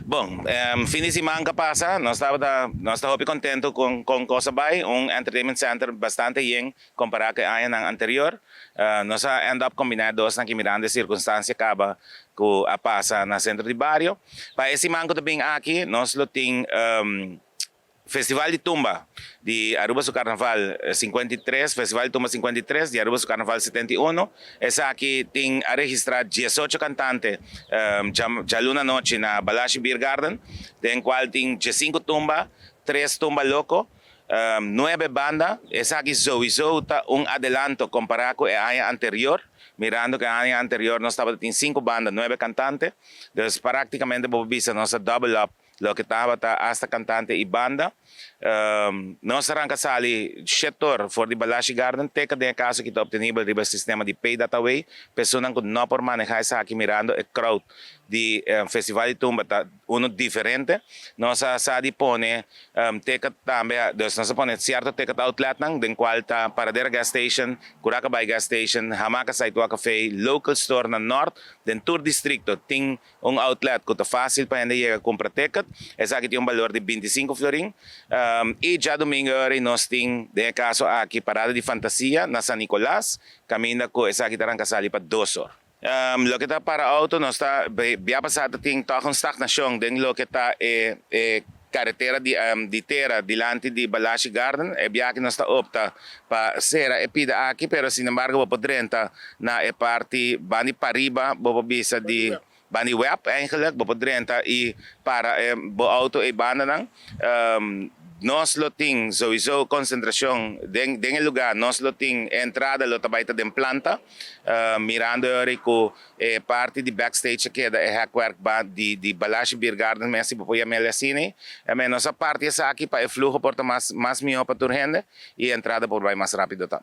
Bom, fim de semana que passa, nós estávamos bem contentes com Cosa Bay, entertainment center bastante bem comparado com o ano anterior. Nós end up combinando dois na que mirando circunstância acaba com a passa na centro de barrio. Para esse manco também aqui, nós temos Festival de Tumba de Aruba Su Carnaval 53, Festival de Tumba 53 de Aruba Su Carnaval 71. Essa aqui tem a registrar 18 cantantes já luna noite na Balashi Beer Garden, tem qual tem 5 tumba, 3 tumba loco, 9 bandas. Essa aqui sowieso está adelanto comparado com o ano anterior. Mirando que el año anterior nós estava em 5 bandas, 9 cantantes, então praticamente por vista nós double up lo que estava hasta cantante e banda. Nós arranca sali setor for the Balashi Garden, teca de caso que está obtenível do sistema de pay data way, pessoas que não por manejar essa aqui mirando o crowd de festival de tumba tá diferente. Nós sa dispone teca também, nós põe certo teca outlet nang den qual tá Paradera gas station, Curacabay gas station, Hamaka Saitua Cafe, local store na north, den tour distrito tem outlet que tá fácil para ainda comprar ticket. Essa aqui tem valor de 25 florin. E já domingo nós temos, de caso aqui, Parada de Fantasia na San Nicolás, caminho com essa aqui terang kasali para 2 horas. Lo que está para auto, nós está, via passada tem toque stagnação, den lo que está carretera de terra dilante de Balashi Garden, e via que nós está opta para ser a pida aqui, pero sin embargo, podrenta na parte bani pariba, bisa de bani web eigenlijk, podrenta e para bo auto e banda nang nós loting sowieso concentração den lugar, nós loting entrada lo tabaita den planta, mirando rico parte de backstage que da hackwork ba de Balashi Beer Garden, mas se poia melasine, nossa parte essa aqui para o fluxo porta mais melhor para turhende e entrada por vai mais rápido tam.